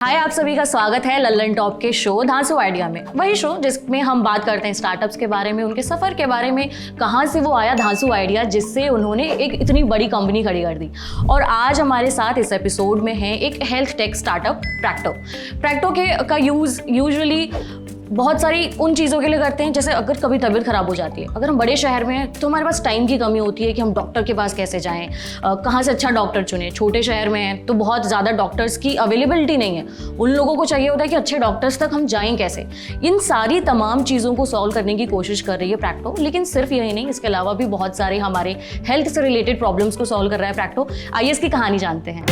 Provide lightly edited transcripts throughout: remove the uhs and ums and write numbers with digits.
हाय, आप सभी का स्वागत है लल्लन टॉप के शो धांसू आइडिया में। वही शो जिसमें हम बात करते हैं स्टार्टअप्स के बारे में, उनके सफर के बारे में, कहाँ से वो आया धांसू आइडिया जिससे उन्होंने एक इतनी बड़ी कंपनी खड़ी कर दी। और आज हमारे साथ इस एपिसोड में है एक हेल्थ टेक स्टार्टअप प्रैक्टो का यूज़ यूजुअली बहुत सारी उन चीज़ों के लिए करते हैं, जैसे अगर कभी तबीयत खराब हो जाती है, अगर हम बड़े शहर में हैं तो हमारे पास टाइम की कमी होती है कि हम डॉक्टर के पास कैसे जाएं, कहाँ से अच्छा डॉक्टर चुनें। छोटे शहर में हैं तो बहुत ज़्यादा डॉक्टर्स की अवेलेबिलिटी नहीं है, उन लोगों को चाहिए होता है कि अच्छे डॉक्टर्स तक हम जाएं कैसे। इन सारी तमाम चीज़ों को सॉल्व करने की कोशिश कर रही है प्रैक्टो। लेकिन सिर्फ यही नहीं, इसके अलावा भी बहुत सारे हमारे हेल्थ से रिलेटेड प्रॉब्लम्स को सॉल्व कर रहा है प्रैक्टो। आइए इसकी कहानी जानते हैं।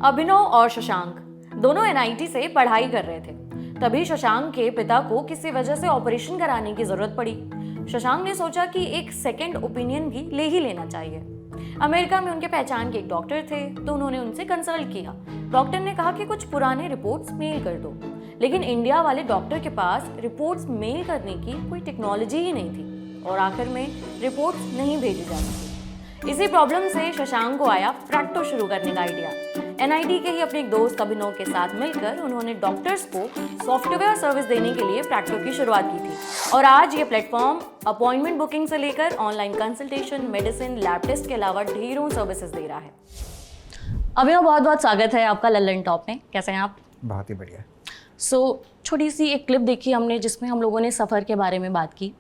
अभिनव और शशांक दोनों NIT से पढ़ाई कर रहे थे। तभी शशांक के पिता को किसी वजह से ऑपरेशन कराने की जरूरत पड़ी। शशांक ने सोचा कि एक सेकंड ओपिनियन भी ले ही लेना चाहिए। अमेरिका में उनके पहचान के एक डॉक्टर थे तो उन्होंने उनसे कंसल्ट किया। डॉक्टर ने कहा कि कुछ पुराने रिपोर्ट्स मेल कर दो, लेकिन इंडिया वाले डॉक्टर के पास रिपोर्ट्स मेल करने की कोई टेक्नोलॉजी ही नहीं थी और आखिर में रिपोर्ट्स नहीं भेजी जा सकी। इसी प्रॉब्लम से शशांक को आया प्रैक्टो शुरू करने का आइडिया। NIT के ही अपने एक दोस्त अभिनव के साथ मिलकर उन्होंने डॉक्टर्स को सॉफ्टवेयर सर्विस देने के लिए प्रैक्टो की शुरुआत की थी। और आज ये प्लेटफॉर्म अपॉइंटमेंट बुकिंग से लेकर online consultation, medicine, lab test के अलावा ढेरों सर्विसेज दे रहा है। अभिनव, बहुत बहुत स्वागत है आपका लल्लन टॉप में। कैसे हैं आप? बहुत ही बढ़िया। छोटी सी एक क्लिप देखी हमने जिसमें हम लोगों ने सफ़र के बारे में बात की।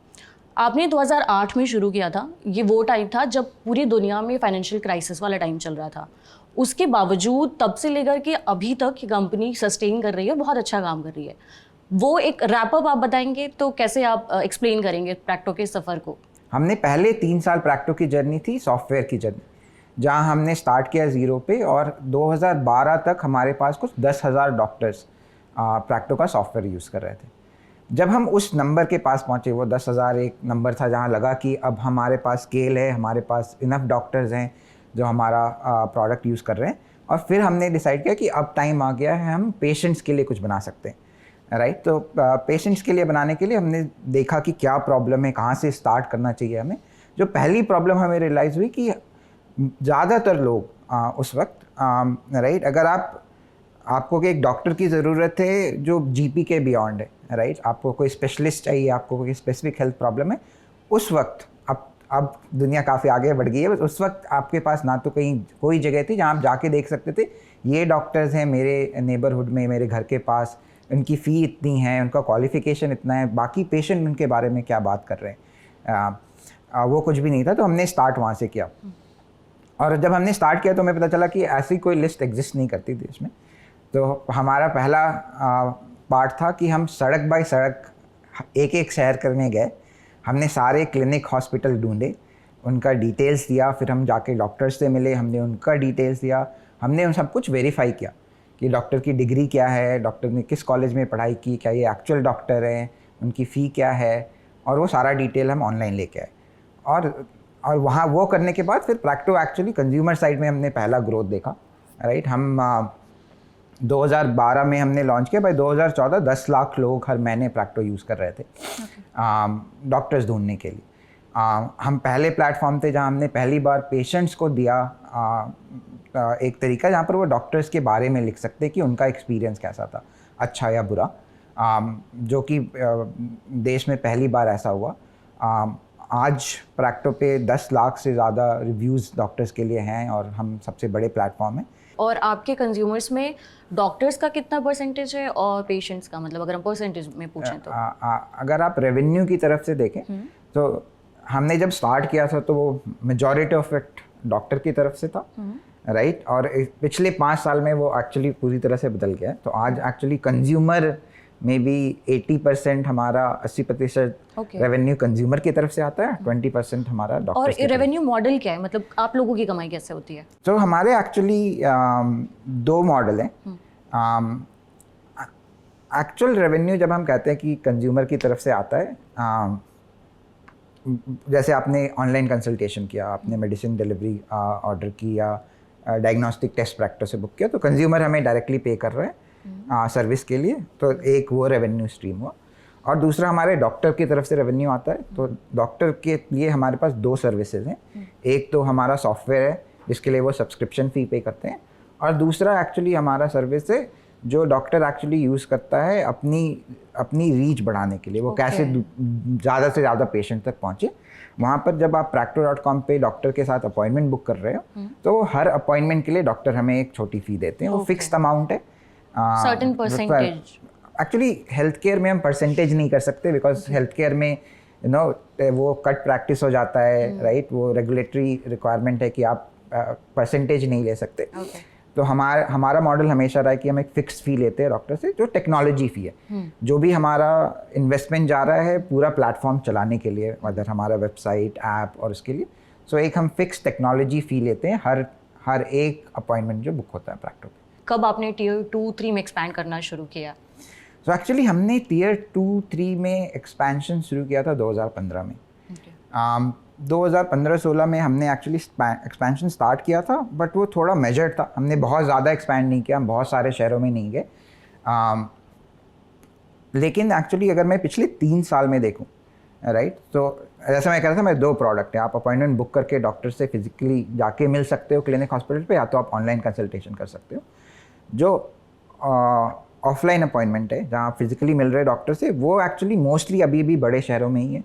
आपने 2008 में शुरू किया था। ये वो टाइम था जब पूरी दुनिया में फाइनेंशियल क्राइसिस वाला टाइम चल रहा था। उसके बावजूद तब से लेकर के अभी तक ये कंपनी सस्टेन कर रही है, बहुत अच्छा काम कर रही है। वो एक रैपअप आप बताएंगे तो कैसे आप एक्सप्लेन करेंगे प्रैक्टो के सफ़र को? हमने पहले 3 साल प्रैक्टो की जर्नी थी, सॉफ्टवेयर की जर्नी, जहां हमने स्टार्ट किया 0 पे और 2012 तक हमारे पास कुछ 10,000 डॉक्टर्स प्रैक्टो का सॉफ्टवेयर यूज़ कर रहे थे। जब हम उस नंबर के पास पहुँचे, वो 10,000 एक नंबर था जहाँ लगा कि अब हमारे पास स्केल है, हमारे पास इनफ डॉक्टर्स हैं जो हमारा प्रोडक्ट यूज़ कर रहे हैं। और फिर हमने डिसाइड किया कि अब टाइम आ गया है, हम पेशेंट्स के लिए कुछ बना सकते हैं, राइट। तो पेशेंट्स के लिए बनाने के लिए हमने देखा कि क्या प्रॉब्लम है, कहाँ से स्टार्ट करना चाहिए हमें। जो पहली प्रॉब्लम हमें रियलाइज़ हुई कि ज़्यादातर लोग उस वक्त, राइट, अगर आपको एक डॉक्टर की ज़रूरत है जो GP के बियॉन्ड है, राइट, आपको कोई स्पेशलिस्ट चाहिए, आपको कोई स्पेसिफिक हेल्थ प्रॉब्लम है, उस वक्त अब दुनिया काफ़ी आगे बढ़ गई है। बस उस वक्त आपके पास ना तो कहीं कोई जगह थी जहाँ आप जाके देख सकते थे ये डॉक्टर्स हैं मेरे नेबरहुड में, मेरे घर के पास, उनकी फ़ी इतनी है, उनका क्वालिफ़िकेशन इतना है, बाकी पेशेंट उनके बारे में क्या बात कर रहे हैं, वो कुछ भी नहीं था। तो हमने स्टार्ट वहाँ से किया। और जब हमने स्टार्ट किया तो हमें पता चला कि ऐसी कोई लिस्ट एग्जिस्ट नहीं करती देश में। तो हमारा पहला पार्ट था कि हम सड़क बाय सड़क एक एक शहर करने गए। हमने सारे क्लिनिक, हॉस्पिटल ढूंढे, उनका डिटेल्स दिया, फिर हम जाके डॉक्टर्स से मिले, हमने उनका डिटेल्स दिया, हमने उन सब कुछ वेरीफाई किया कि डॉक्टर की डिग्री क्या है, डॉक्टर ने किस कॉलेज में पढ़ाई की, क्या ये एक्चुअल डॉक्टर हैं, उनकी फ़ी क्या है, और वो सारा डिटेल हम ऑनलाइन लेके आए। और वहाँ वो करने के बाद फिर प्रैक्टो एक्चुअली कंज्यूमर साइड में हमने पहला ग्रोथ देखा, राइट। हम 2012 में हमने लॉन्च किया। भाई 2014 10 लाख लोग हर महीने प्रैक्टो यूज़ कर रहे थे डॉक्टर्स ढूंढने के लिए। हम पहले प्लेटफॉर्म थे जहां हमने पहली बार पेशेंट्स को दिया एक तरीका जहां पर वो डॉक्टर्स के बारे में लिख सकते कि उनका एक्सपीरियंस कैसा था, अच्छा या बुरा, जो कि देश में पहली बार ऐसा हुआ। आज प्रैक्टो पे 10 लाख से ज़्यादा रिव्यूज़ डॉक्टर्स के लिए हैं और हम सबसे बड़े प्लेटफॉर्म हैं। और आपके कंज्यूमर्स में डॉक्टर्स का कितना परसेंटेज है और पेशेंट्स का, मतलब अगर हम परसेंटेज में पूछें तो? अगर आप रेवेन्यू की तरफ से देखें तो हमने जब स्टार्ट किया था तो वो मेजॉरिटी ऑफ इट डॉक्टर की तरफ से था, राइट। और पिछले 5 साल में वो एक्चुअली पूरी तरह से बदल गया है। तो आज एक्चुअली कंज्यूमर में भी 80% हमारा, 80% रेवेन्यू कंज्यूमर की तरफ से आता है, 20% हमारा डॉक्टर। और रेवेन्यू मॉडल क्या है, मतलब आप लोगों की कमाई कैसे होती है? तो हमारे एक्चुअली 2 मॉडल हैं। एक्चुअल रेवेन्यू जब हम कहते हैं कि कंज्यूमर की तरफ से आता है, जैसे आपने ऑनलाइन कंसल्टेशन किया, आपने मेडिसिन डिलीवरी ऑर्डर की या डायग्नोस्टिक टेस्ट प्रैक्टो से बुक किया, तो कंज्यूमर हमें डायरेक्टली पे कर रहे हैं सर्विस के लिए। तो एक वो रेवेन्यू स्ट्रीम हुआ। और दूसरा हमारे डॉक्टर की तरफ से रेवेन्यू आता है। तो डॉक्टर के लिए हमारे पास 2 सर्विसेज हैं। एक तो हमारा सॉफ्टवेयर है जिसके लिए वो सब्सक्रिप्शन फ़ी पे करते हैं। और दूसरा एक्चुअली हमारा सर्विस है जो डॉक्टर एक्चुअली यूज़ करता है अपनी रीच बढ़ाने के लिए, वो कैसे ज़्यादा से ज़्यादा पेशेंट तक पहुँचे। वहाँ पर जब आप practo.com पे डॉक्टर के साथ अपॉइंटमेंट बुक कर रहे हो तो हर अपॉइंटमेंट के लिए डॉक्टर हमें एक छोटी फ़ी देते हैं। वो फिक्स्ड अमाउंट है, certain percentage. Actually health care में हम परसेंटेज नहीं कर सकते बिकॉज हेल्थ केयर में वो कट प्रैक्टिस हो जाता है, राइट। वो रेगुलेटरी रिक्वायरमेंट है कि आप परसेंटेज नहीं ले सकते। तो हमारा मॉडल हमेशा रहा है कि हम एक फिक्स फ़ी लेते हैं डॉक्टर से, जो टेक्नोलॉजी फ़ी है। जो भी हमारा इन्वेस्टमेंट जा रहा है पूरा प्लेटफॉर्म चलाने के लिए, मतलब हमारा वेबसाइट, ऐप और उसके लिए। सो एक हम फिक्स टेक्नोलॉजी फ़ी लेते हैं हर एक अपॉइंटमेंट जो बुक होता है प्रैक्टो पे। कब आपने टियर 2-3 में एक्सपैंड करना शुरू किया? सो एक्चुअली हमने टियर 2-3 में एक्सपेंशन शुरू किया था 2015 में। 2015-16 में हमने एक्चुअली एक्सपेंशन स्टार्ट किया था, बट वो थोड़ा मेजर्ड था। हमने बहुत ज़्यादा एक्सपैंड नहीं किया, हम बहुत सारे शहरों में नहीं गए। लेकिन एक्चुअली अगर मैं पिछले 3 साल में देखूं, राइट, तो जैसे मैं कह रहा था, मेरे 2 प्रोडक्ट हैं। आप अपॉइंटमेंट बुक करके डॉक्टर से फिजिकली जाके मिल सकते हो क्लिनिक हॉस्पिटल पे, या तो आप ऑनलाइन कंसल्टेशन कर सकते हो। जो ऑफलाइन अपॉइंटमेंट है जहाँ आप फिजिकली मिल रहे डॉक्टर से, वो एक्चुअली मोस्टली अभी भी बड़े शहरों में ही है।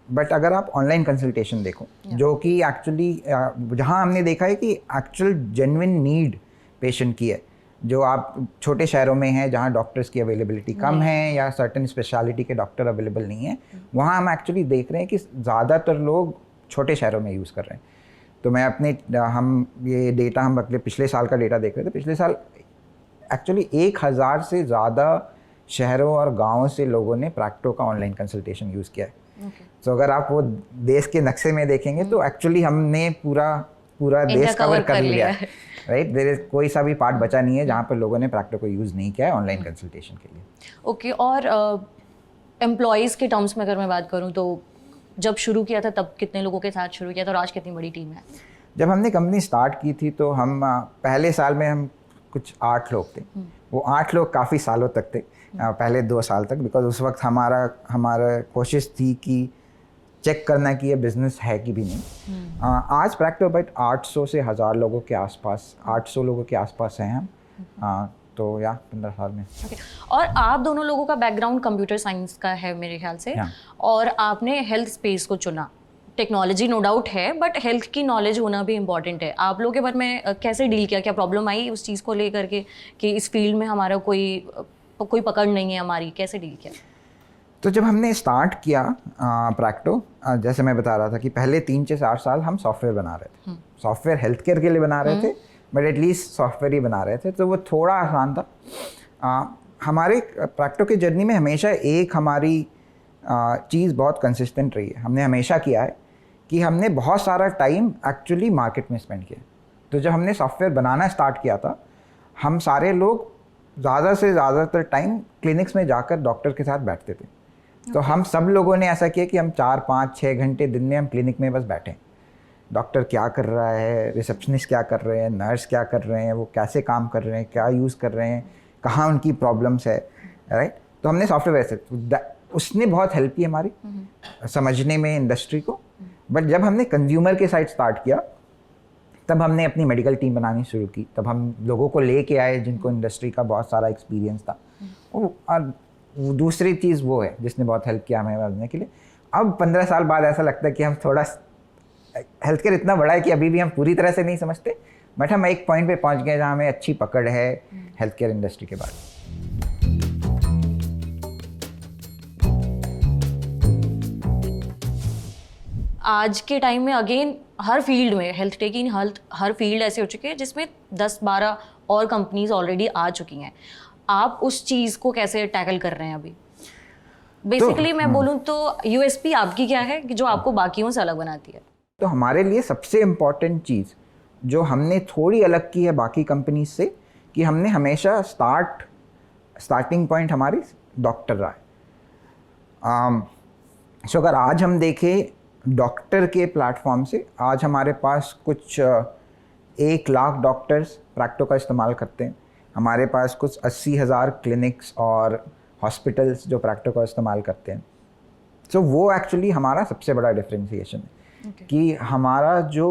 बट अगर आप ऑनलाइन कंसल्टेशन देखो, जो कि एक्चुअली जहाँ हमने देखा है कि एक्चुअल जेन्युइन नीड पेशेंट की है, जो आप छोटे शहरों में हैं जहाँ डॉक्टर्स की अवेलेबिलिटी कम है या सर्टेन स्पेशलिटी के डॉक्टर अवेलेबल नहीं है, वहाँ हम एक्चुअली देख रहे हैं कि ज़्यादातर लोग छोटे शहरों में यूज़ कर रहे हैं। तो हम ये डेटा हम अगले पिछले साल का डेटा देख रहे थे। पिछले साल एक्चुअली 1000 से ज़्यादा शहरों और गाँवों से लोगों ने प्रैक्टो का ऑनलाइन कंसल्टेशन यूज़ किया है। तो अगर आप वो देश के नक्शे में देखेंगे तो एक्चुअली हमने पूरा देश कवर कर लिया है, राइट। देयर इज कोई सा भी पार्ट बचा नहीं है जहाँ पर लोगों ने प्रैक्टो को यूज़ नहीं किया है ऑनलाइन कंसल्टेशन के लिए। ओके, और एम्प्लॉयज़ के टर्म्स में अगर मैं बात करूँ तो जब शुरू किया था तब कितने लोगों के साथ शुरू किया था और आज कितनी बड़ी टीम है? जब हमने कंपनी स्टार्ट की थी तो हम पहले साल में हम कुछ 8 लोग थे। वो 8 लोग काफ़ी सालों तक थे, पहले 2 साल तक, बिकॉज उस वक्त हमारा कोशिश थी कि चेक करना कि ये बिज़नेस है कि भी नहीं। आज प्रैक्टो बट 800 से 1000 लोगों के आसपास, 800 लोगों के आसपास हैं हम। तो 15 साल में। और आप दोनों लोगों का बैकग्राउंड कंप्यूटर साइंस का है मेरे ख्याल से, और आपने हेल्थ स्पेस को चुना। टेक्नोलॉजी नो डाउट है, बट हेल्थ की नॉलेज होना भी इम्पॉर्टेंट है। आप लोगों के बारे में कैसे डील किया? क्या प्रॉब्लम आई उस चीज़ को लेकर के कि इस फील्ड में हमारा कोई पकड़ नहीं है हमारी? कैसे डील किया? तो जब हमने स्टार्ट किया प्रैक्टो, जैसे मैं बता रहा था कि पहले 3 से 4 साल हम सॉफ्टवेयर बना रहे थे। सॉफ्टवेयर हेल्थ केयर के लिए बना रहे थे, बट एटलीस्ट सॉफ्टवेयर ही बना रहे थे, तो वो थोड़ा आसान था। हमारे प्रैक्टो की जर्नी में हमेशा एक हमारी चीज़ बहुत कंसिस्टेंट रही है। हमने हमेशा किया है कि हमने बहुत सारा टाइम एक्चुअली मार्केट में स्पेंड किया। तो जब हमने सॉफ्टवेयर बनाना स्टार्ट किया था, हम सारे लोग ज़्यादातर टाइम क्लिनिक्स में जाकर डॉक्टर के साथ बैठते थे। तो हम सब लोगों ने ऐसा किया कि हम 4, 5, 6 घंटे दिन में हम क्लिनिक में बस बैठे। डॉक्टर क्या कर रहा है, रिसेप्शनिस्ट क्या कर रहे हैं, नर्स क्या कर रहे हैं, वो कैसे काम कर रहे हैं, क्या यूज़ कर रहे हैं, कहाँ उनकी प्रॉब्लम्स है, राइट। तो हमने सॉफ्टवेयर से उसने बहुत हेल्प की हमारी समझने में इंडस्ट्री को। बट जब हमने कंज्यूमर के साइड स्टार्ट किया, तब हमने अपनी मेडिकल टीम बनानी शुरू की। तब हम लोगों को लेके आए जिनको इंडस्ट्री का बहुत सारा एक्सपीरियंस था। और दूसरी चीज़ वो है जिसने बहुत हेल्प किया हमें बनने के लिए। अब 15 साल बाद ऐसा लगता है कि हम थोड़ा, हेल्थ केयर इतना बड़ा है कि अभी भी हम पूरी तरह से नहीं समझते, बट हम एक पॉइंट पे पहुंच गए जहाँ हमें अच्छी पकड़ है हेल्थ केयर इंडस्ट्री के बारे में। आज के टाइम में अगेन हर फील्ड में health take in health, her field ऐसी हो चुकी है जिसमें 10-12 और कंपनीज ऑलरेडी आ चुकी हैं। आप उस चीज़ को कैसे टैकल कर रहे हैं अभी? बेसिकली मैं बोलूँ तो यूएसपी आपकी क्या है कि जो आपको बाकियों से अलग बनाती है? तो हमारे लिए सबसे इम्पॉर्टेंट चीज़ जो हमने थोड़ी अलग की है बाकी कंपनीज से, कि हमने हमेशा स्टार्टिंग पॉइंट हमारी डॉक्टर रहा है। सो अगर आज हम देखें डॉक्टर के प्लेटफॉर्म से, आज हमारे पास कुछ 1 लाख डॉक्टर्स प्रैक्टो का इस्तेमाल करते हैं। हमारे पास कुछ 80,000 क्लिनिक्स और हॉस्पिटल्स जो प्रैक्टो का इस्तेमाल करते हैं। सो वो एक्चुअली हमारा सबसे बड़ा डिफरेंशिएशन है कि हमारा जो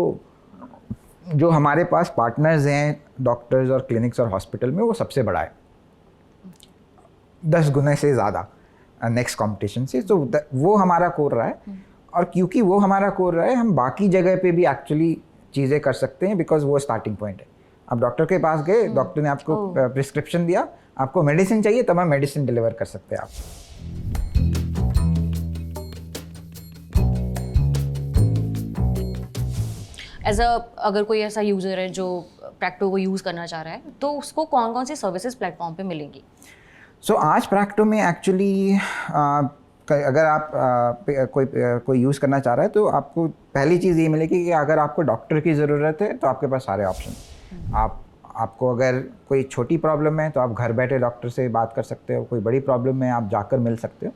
जो हमारे पास पार्टनर्स हैं डॉक्टर्स और क्लिनिक्स और हॉस्पिटल में, वो सबसे बड़ा है, 10 गुने से ज़्यादा नेक्स्ट कंपटीशन से। तो वो हमारा कोर रहा है, और क्योंकि वो हमारा कोर रहा है, हम बाकी जगह पे भी एक्चुअली चीज़ें कर सकते हैं, बिकॉज वो स्टार्टिंग पॉइंट है। अब डॉक्टर के पास गए, डॉक्टर ने आपको प्रिस्क्रिप्शन दिया, आपको मेडिसिन चाहिए, तब हम मेडिसिन डिलीवर कर सकते हैं आप। अगर कोई ऐसा यूज़र है जो प्रैक्टो को यूज़ करना चाह रहा है, तो उसको कौन कौन सी सर्विसेज प्लेटफॉर्म पे मिलेंगी? सो आज प्रैक्टो में एक्चुअली अगर आप कोई यूज़ करना चाह रहा है, तो आपको पहली चीज़ ये मिलेगी कि अगर आपको डॉक्टर की ज़रूरत है तो आपके पास सारे ऑप्शन। आपको अगर कोई छोटी प्रॉब्लम है तो आप घर बैठे डॉक्टर से बात कर सकते हो, कोई बड़ी प्रॉब्लम है आप जाकर मिल सकते हो,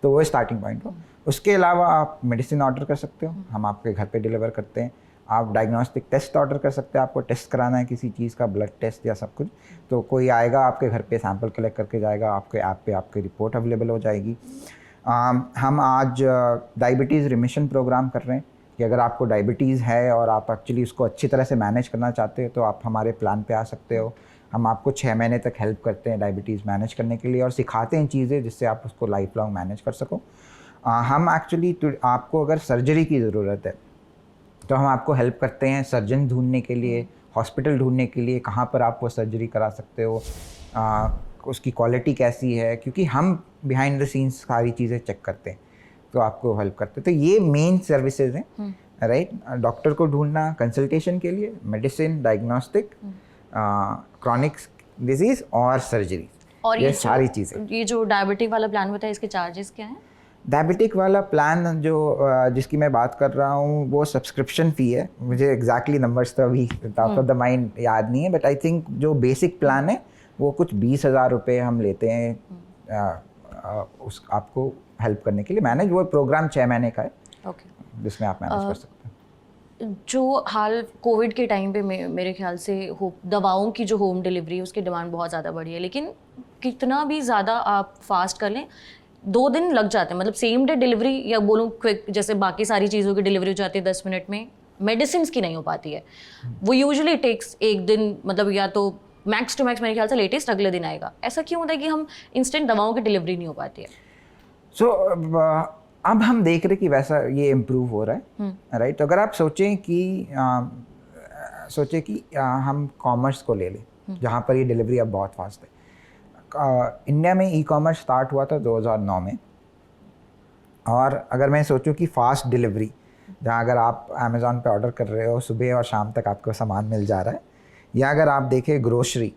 तो वो स्टार्टिंग पॉइंट हो। उसके अलावा आप मेडिसिन ऑर्डर कर सकते हो, हम आपके घर पे डिलीवर करते हैं। आप डायग्नोस्टिक टेस्ट ऑर्डर कर सकते हैं, आपको टेस्ट कराना है किसी चीज़ का, ब्लड टेस्ट या सब कुछ, तो कोई आएगा आपके घर पे, सैंपल कलेक्ट करके जाएगा, आपके ऐप पे आपकी रिपोर्ट अवेलेबल हो जाएगी। हम आज डायबिटीज़ रिमिशन प्रोग्राम कर रहे हैं कि अगर आपको डायबिटीज़ है और आप एक्चुअली उसको अच्छी तरह से मैनेज करना चाहते हो, तो आप हमारे प्लान पे आ सकते हो। हम आपको 6 महीने तक हेल्प करते हैं डायबिटीज़ मैनेज करने के लिए, और सिखाते हैं चीज़ें जिससे आप उसको लाइफ लॉन्ग मैनेज कर सको। हम एक्चुअली आपको अगर सर्जरी की ज़रूरत है तो हम आपको हेल्प करते हैं सर्जन ढूंढने के लिए, हॉस्पिटल ढूंढने के लिए, कहाँ पर आप वो सर्जरी करा सकते हो, उसकी क्वालिटी कैसी है, क्योंकि हम बिहाइंड द सीन्स सारी चीज़ें चेक करते हैं, तो आपको हेल्प करते हैं। तो ये मेन सर्विसेज हैं, राइट। डॉक्टर को ढूंढना कंसल्टेशन के लिए, मेडिसिन, डायग्नोस्टिक, क्रॉनिक डिजीज़ और सर्जरी, और ये सारी चीज़ें। ये जो डायबिटिक वाला प्लान बताया, इसके चार्जेस क्या हैं? डायबिटिक वाला प्लान जो जिसकी मैं बात कर रहा हूँ, वो सब्सक्रिप्शन फ़ी है। मुझे एग्जैक्टली नंबर्स तो अभी टॉप ऑफ द माइंड याद नहीं है, बट आई थिंक जो बेसिक प्लान है वो कुछ 20,000 रुपये हम लेते हैं उस आपको हेल्प करने के लिए मैनेज। वो प्रोग्राम 6 महीने का है, जिसमें आप मैनेज कर सकते हैं। जो हाल कोविड के टाइम पे मेरे ख्याल से दवाओं की जो होम डिलीवरी है, उसकी डिमांड बहुत ज़्यादा बढ़ी है, लेकिन कितना भी ज़्यादा आप फास्ट कर लें, 2 दिन लग जाते हैं। मतलब सेम डे डिलीवरी, या बोलूँ क्विक, जैसे बाकी सारी चीज़ों की डिलीवरी हो जाती है 10 मिनट में, मेडिसिन की नहीं हो पाती है। वो यूजुअली टेक्स 1 दिन, मतलब या तो मैक्स टू मैक्स मेरे ख्याल से लेटेस्ट अगले दिन आएगा। ऐसा क्यों होता है कि हम इंस्टेंट दवाओं की डिलीवरी नहीं हो पाती है? सो अब हम देख रहे कि वैसा ये इम्प्रूव हो रहा है, राइट। तो अगर आप सोचें कि हम कॉमर्स को ले लें, जहाँ पर ये डिलीवरी अब बहुत फास्ट है। इंडिया में ई कॉमर्स स्टार्ट हुआ था 2009 में, और अगर मैं सोचूं कि फास्ट डिलीवरी, जहाँ अगर आप अमेज़ॉन पे ऑर्डर कर रहे हो, सुबह और शाम तक आपको सामान मिल जा रहा है, या अगर आप देखें ग्रोसरी,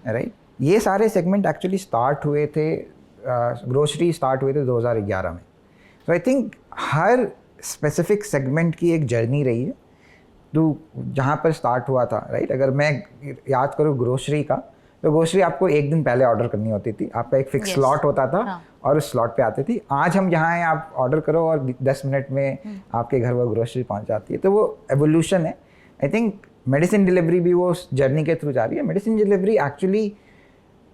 राइट, ये सारे सेगमेंट एक्चुअली स्टार्ट हुए थे, ग्रोसरी स्टार्ट हुए थे 2011 में। तो I think her specific segment की एक जर्नी रही है, तो जहाँ पर स्टार्ट हुआ था, राइट। अगर मैं याद करूँ ग्रोसरी का, तो ग्रोसरी आपको 1 दिन पहले ऑर्डर करनी होती थी, आपका एक फिक्स स्लॉट होता था, और उस स्लॉट पे आती थी। आज हम जहाँ हैं, आप ऑर्डर करो और 10 मिनट में आपके घर वो ग्रोसरी पहुँच जाती है। तो वो एवोल्यूशन है। आई थिंक मेडिसिन डिलीवरी भी वो जर्नी के थ्रू जा रही है। मेडिसिन डिलीवरी एक्चुअली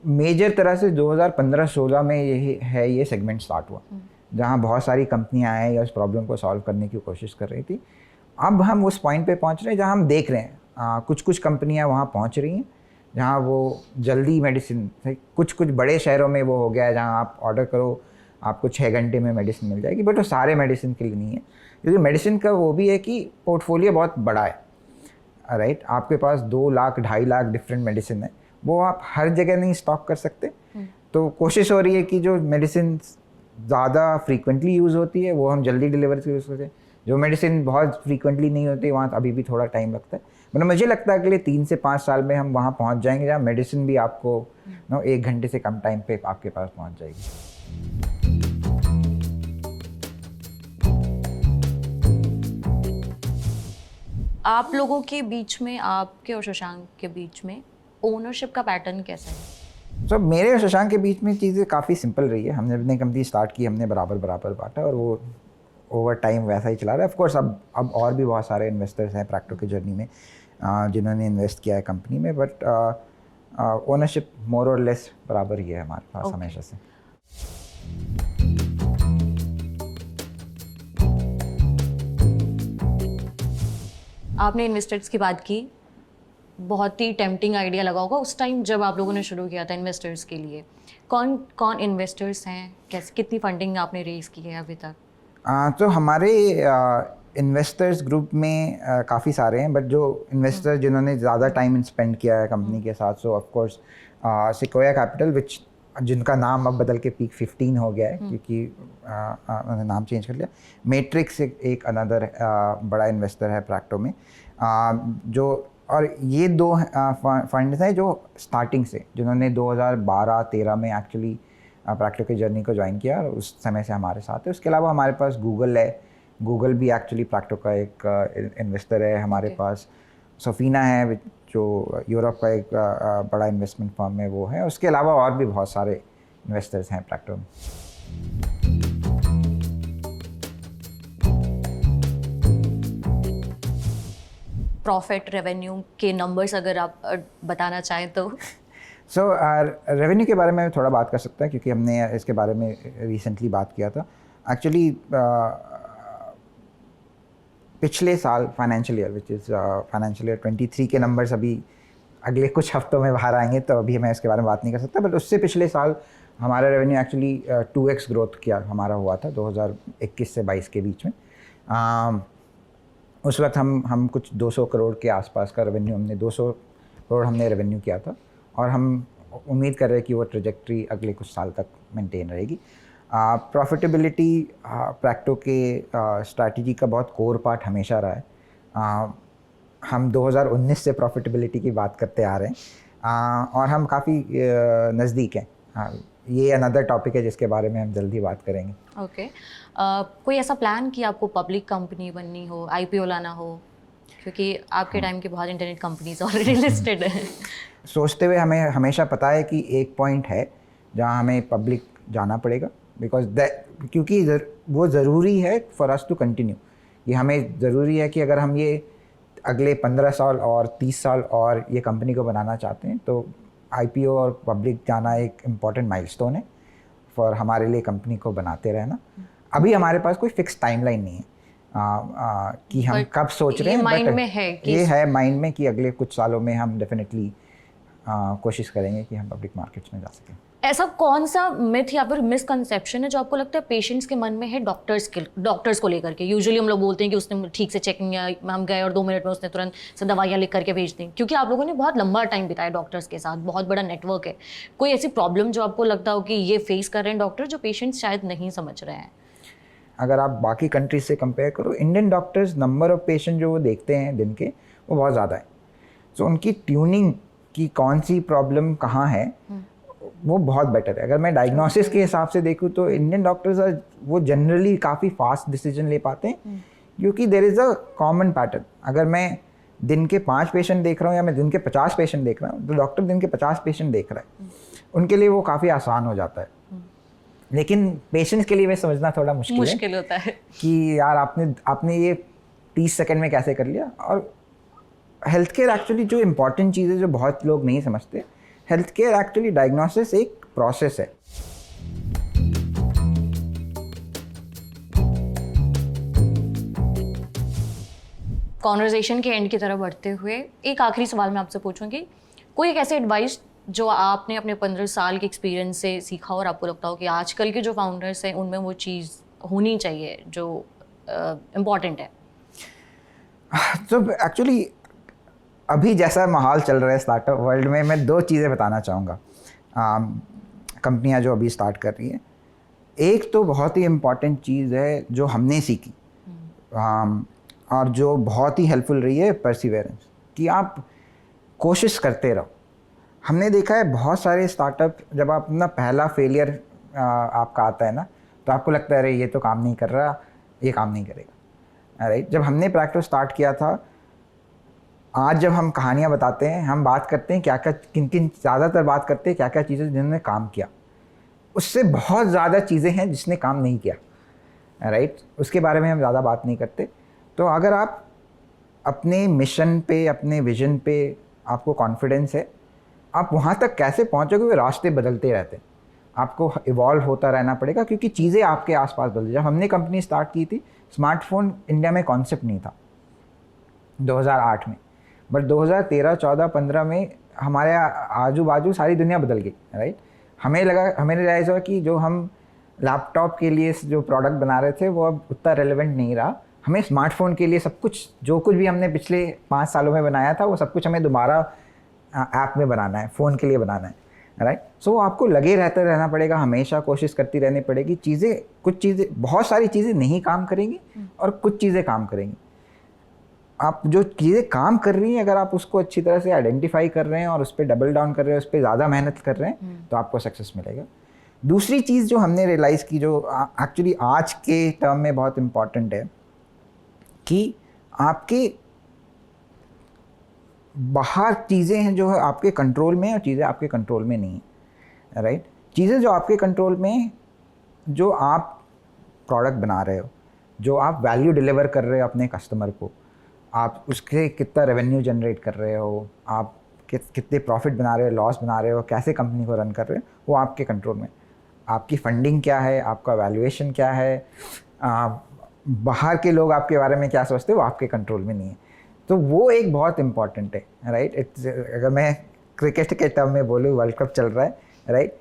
मेजर तरह से 2015-16 में ये सेगमेंट स्टार्ट हुआ, जहाँ बहुत सारी कंपनियाँ आए या उस प्रॉब्लम को सॉल्व करने की कोशिश कर रही थी। अब हम उस पॉइंट पे पहुँच रहे हैं जहाँ हम देख रहे हैं कुछ कंपनियाँ वहाँ पहुँच रही हैं, जहाँ वो जल्दी मेडिसिन, कुछ बड़े शहरों में वो हो गया है जहाँ आप ऑर्डर करो, आपको 6 घंटे में मेडिसिन मिल जाएगी। बट वो सारे मेडिसिन के लिए नहीं है, क्योंकि मेडिसिन का वो भी है कि पोर्टफोलियो बहुत बड़ा है, राइट। आपके पास 2 लाख 2.5 लाख डिफरेंट मेडिसिन है, वो आप हर जगह नहीं स्टॉक कर सकते। तो कोशिश हो रही है कि जो मेडिसिन ज़्यादा फ्रीक्वेंटली यूज़ होती है वो हम जल्दी डिलीवर यूज़ करते हैं, जो मेडिसिन बहुत फ्रीक्वेंटली नहीं होती वहाँ अभी भी थोड़ा टाइम लगता है। मतलब मुझे लगता है अगले 3 से 5 साल में हम वहाँ पहुँच जाएंगे जहाँ मेडिसिन भी आपको 1 घंटे से कम टाइम पे आपके पास पहुँच जाएगी। आप लोगों के बीच में, आपके और शशांक के बीच में ओनरशिप का पैटर्न कैसा है? तो मेरे और शशांक के बीच में चीज़ें काफ़ी सिंपल रही है। हमने अपनी कंपनी स्टार्ट की, हमने बराबर बांटा, और वो ओवर टाइम वैसा ही चला रहा है। ऑफकोर्स अब और भी बहुत सारे इन्वेस्टर्स हैं प्रैक्टो की जर्नी में जिन्होंने इन्वेस्ट किया है कंपनी में, बट ओनरशिप मोर और लेस बराबर ही है हमारे पास हमेशा से। आपने इन्वेस्टर्स की बात की, बहुत ही टेम्पटिंग आइडिया लगा होगा उस टाइम जब आप लोगों ने शुरू किया था इन्वेस्टर्स के लिए। कौन कौन इन्वेस्टर्स हैं, कैसे, कितनी फंडिंग आपने रेज की है अभी तक? तो हमारे इन्वेस्टर्स ग्रुप में काफ़ी सारे हैं, बट जो इन्वेस्टर जिन्होंने ज़्यादा टाइम स्पेंड किया है कंपनी के साथ, सो ऑफ कोर्स सिक्वोया कैपिटल, विच जिनका नाम अब बदल के पीक 15 हो गया है क्योंकि उन्होंने नाम चेंज कर लिया। मैट्रिक्स एक अनदर बड़ा इन्वेस्टर है प्रैक्टो में, जो, और ये दो फंड्स हैं जो स्टार्टिंग से, जिन्होंने 2012-13 में एक्चुअली प्रैक्टो की जर्नी को ज्वाइन किया और उस समय से हमारे साथ है। उसके अलावा हमारे पास गूगल है, गूगल भी एक्चुअली प्रैक्टो का एक इन्वेस्टर है। हमारे पास सोफीना है जो यूरोप का एक बड़ा इन्वेस्टमेंट फर्म है, वो है। उसके अलावा और भी बहुत सारे इन्वेस्टर्स हैं प्रैक्टो में। प्रॉफिट, रेवेन्यू के नंबर्स अगर आप बताना चाहें तो। सो रेवेन्यू के बारे में थोड़ा बात कर सकते हैं क्योंकि हमने इसके बारे में रिसेंटली बात किया था। एक्चुअली पिछले साल financial year, which is financial year 23 के नंबर्स अभी अगले कुछ हफ्तों में बाहर आएंगे, तो अभी मैं इसके बारे में बात नहीं कर सकता। बट उससे पिछले साल हमारा रेवेन्यू एक्चुअली 2x ग्रोथ किया हमारा हुआ था 2021 से 22 के बीच में। उस वक्त हम कुछ 200 करोड़ के आसपास का रेवेन्यू, हमने 200 करोड़ हमने रेवेन्यू किया था, और हम उम्मीद कर रहे हैं कि वो ट्रेजेक्ट्री अगले कुछ साल तक मेंटेन रहेगी। प्रॉफिटेबिलिटी प्रैक्टो के स्ट्रैटेजी का बहुत कोर पार्ट हमेशा रहा है। हम 2019 से प्रॉफिटेबिलिटी की बात करते आ रहे हैं, और हम काफ़ी नज़दीक हैं। ये अनदर टॉपिक है जिसके बारे में हम जल्दी बात करेंगे। ओके। कोई ऐसा प्लान कि आपको पब्लिक कंपनी बननी हो, आईपीओ लाना हो, क्योंकि आपके टाइम की बहुत इंटरनेट कंपनीज ऑलरेडी लिस्टेड हैं? सोचते हुए हमें हमेशा पता है कि एक पॉइंट है जहाँ हमें पब्लिक जाना पड़ेगा, क्योंकि वो ज़रूरी है फॉर अस टू कंटिन्यू। ये हमें ज़रूरी है कि अगर हम ये अगले 15 साल और 30 साल और ये कंपनी को बनाना चाहते हैं, तो आईपीओ और पब्लिक जाना एक इम्पॉर्टेंट माइलस्टोन है फॉर हमारे लिए कंपनी को बनाते रहना। अभी हमारे पास कोई फिक्स टाइमलाइन नहीं है कि हम कब सोच रहे हैं, माइंड में है कि ये है माइंड में कि अगले कुछ सालों में हम डेफिनेटली कोशिश करेंगे कि हम पब्लिक मार्केट्स में जा सकें। ऐसा कौन सा मिथ या फिर मिसकंसेप्शन है जो आपको लगता है पेशेंट्स के मन में है डॉक्टर्स को लेकर के? यूजुअली हम लोग बोलते हैं कि उसने ठीक से चेकिंग या हम गए और 2 मिनट में उसने तुरंत से दवाइयाँ लिख करके भेज दी, क्योंकि आप लोगों ने बहुत लंबा टाइम बिताया डॉक्टर्स के साथ, बहुत बड़ा नेटवर्क है। कोई ऐसी प्रॉब्लम जो आपको लगता हो कि ये फेस कर रहे हैं डॉक्टर, जो पेशेंट्स शायद नहीं समझ रहे हैं? अगर आप बाकी कंट्रीज से कंपेयर करो, Indian doctors number of patient जो वो देखते हैं दिन के, वो बहुत ज़्यादा है। सो उनकी ट्यूनिंग की कौन सी प्रॉब्लम कहाँ है वो बहुत बेटर है। अगर मैं डायग्नोसिस के हिसाब से देखूँ तो इंडियन डॉक्टर्स वो जनरली काफ़ी फास्ट डिसीजन ले पाते हैं, क्योंकि there is a common pattern. अगर मैं दिन के 5 पेशेंट देख रहा हूँ या मैं दिन के 50 पेशेंट देख रहा हूँ, तो डॉक्टर दिन के 50 पेशेंट देख रहा है, उनके लिए वो काफ़ी आसान हो जाता है। लेकिन पेशेंट्स के लिए मैं समझना थोड़ा मुश्किल होता है कि यार आपने ये 30 सेकंड में कैसे कर लिया। और हेल्थ केयर एक्चुअली जो इम्पॉर्टेंट चीज़ है जो बहुत लोग नहीं समझते, हेल्थ केयर एक्चुअली डायग्नोसिस एक प्रोसेस है। कॉन्वर्सेशन के एंड की तरफ बढ़ते हुए एक आखिरी सवाल मैं आपसे पूछूंगी, कोई एक ऐसे एडवाइस जो आपने अपने 15 साल के एक्सपीरियंस से सीखा और आपको लगता हो कि आजकल के जो फाउंडर्स हैं उनमें वो चीज़ होनी चाहिए जो इम्पॉर्टेंट है? तो एक्चुअली अभी जैसा माहौल चल रहा है स्टार्टअप वर्ल्ड में, मैं 2 चीज़ें बताना चाहूँगा कंपनियां जो अभी स्टार्ट कर रही हैं। एक तो बहुत ही इम्पॉर्टेंट चीज़ है जो हमने सीखी और जो बहुत ही हेल्पफुल रही है, परसिवेरेंस, कि आप कोशिश करते रहो। हमने देखा है बहुत सारे स्टार्टअप, जब आप अपना पहला फेलियर आपका आता है ना, तो आपको लगता है अरे ये तो काम नहीं कर रहा, ये काम नहीं करेगा, राइट। जब हमने प्रैक्टो स्टार्ट किया था, आज जब हम कहानियाँ बताते हैं, हम बात करते हैं क्या क्या, किन किन, ज़्यादातर बात करते हैं क्या क्या चीज़ें जिन्होंने काम किया, उससे बहुत ज़्यादा चीज़ें हैं जिसने काम नहीं किया, राइट। उसके बारे में हम ज़्यादा बात नहीं करते। तो अगर आप अपने मिशन पे, अपने विजन पे आपको कॉन्फिडेंस है, आप वहाँ तक कैसे पहुँचोगे, वो रास्ते बदलते रहते हैं, आपको इवॉल्व होता रहना पड़ेगा, क्योंकि चीज़ें आपके आसपास बदल। जब हमने कंपनी स्टार्ट की थी, स्मार्टफोन इंडिया में कॉन्सेप्ट नहीं था 2008 में, बट 2013, 14, 15 में हमारे आजू बाजू सारी दुनिया बदल गई, राइट। हमें रियलाइज़ हुआ कि जो हम लैपटॉप के लिए जो प्रोडक्ट बना रहे थे वो अब उतना रेलेवेंट नहीं रहा। हमें स्मार्टफोन के लिए सब कुछ, जो कुछ भी हमने पिछले 5 सालों में बनाया था, वो सब कुछ हमें दोबारा ऐप में बनाना है, फ़ोन के लिए बनाना है, राइट। सो आपको लगे रहना पड़ेगा, हमेशा कोशिश करती रहनी पड़ेगी। कुछ चीज़ें, बहुत सारी चीज़ें नहीं काम करेंगी और कुछ चीज़ें काम करेंगी। आप जो चीज़ें काम कर रही हैं, अगर आप उसको अच्छी तरह से आइडेंटिफाई कर रहे हैं और उस पर डबल डाउन कर रहे हैं, उस पर ज़्यादा मेहनत कर रहे हैं, तो आपको सक्सेस मिलेगा। दूसरी चीज़ जो हमने रियलाइज़ की, जो एक्चुअली आज के टर्म में बहुत इम्पॉर्टेंट है, कि आपके बाहर चीज़ें हैं जो आपके कंट्रोल में और चीज़ें आपके कंट्रोल में नहीं है, राइट। चीज़ें जो आपके कंट्रोल में हैं, जो आप प्रोडक्ट बना रहे हो, जो आप वैल्यू डिलीवर कर रहे हो अपने कस्टमर को, आप उसके कितना रेवेन्यू जनरेट कर रहे हो, आप कितने प्रॉफिट बना रहे हो, लॉस बना रहे हो, कैसे कंपनी को रन कर रहे हो, वो आपके कंट्रोल में। आपकी फंडिंग क्या है, आपका वैल्यूएशन क्या है, बाहर के लोग आपके बारे में क्या सोचते हैं, वो आपके कंट्रोल में नहीं है। तो वो एक बहुत इम्पॉर्टेंट है, राइट। अगर मैं क्रिकेट के टर्म में बोलूँ, वर्ल्ड कप चल रहा है, राइट,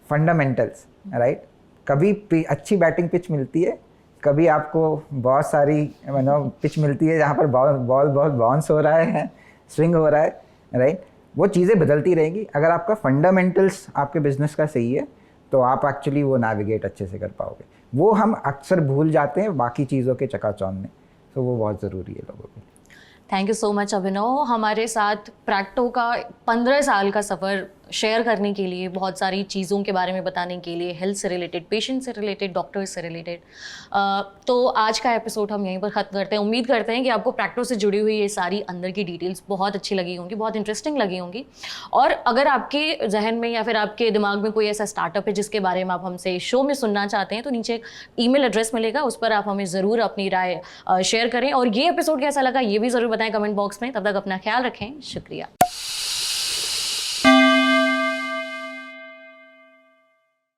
फंडामेंटल्स, राइट। कभी अच्छी बैटिंग पिच मिलती है, कभी आपको बहुत सारी पिच मिलती है जहाँ पर बॉल बहुत बाउंस हो रहा है, स्विंग हो रहा है, राइट। वो चीज़ें बदलती रहेंगी। अगर आपका फंडामेंटल्स आपके बिजनेस का सही है, तो आप एक्चुअली वो नेविगेट अच्छे से कर पाओगे। वो हम अक्सर भूल जाते हैं बाकी चीज़ों के चकाचौंध में, तो वो बहुत ज़रूरी है लोगों के लिए। थैंक यू सो मच अभिनव, हमारे साथ प्रैक्टो का 15 साल का सफ़र शेयर करने के लिए, बहुत सारी चीज़ों के बारे में बताने के लिए, हेल्थ से रिलेटेड, पेशेंट से रिलेटेड, डॉक्टर्स से रिलेटेड। तो आज का एपिसोड हम यहीं पर ख़त्म करते हैं। उम्मीद करते हैं कि आपको प्रैक्टो से जुड़ी हुई ये सारी अंदर की डिटेल्स बहुत अच्छी लगी होंगी, बहुत इंटरेस्टिंग लगी होंगी। और अगर आपके जहन में या फिर आपके दिमाग में कोई ऐसा स्टार्टअप है जिसके बारे में आप हमसे शो में सुनना चाहते हैं, तो नीचे एक ईमेल एड्रेस मिलेगा, उस पर आप हमें ज़रूर अपनी राय शेयर करें। और ये एपिसोड कैसा लगा ये भी ज़रूर बताएं कमेंट बॉक्स में। तब तक अपना ख्याल रखें, शुक्रिया।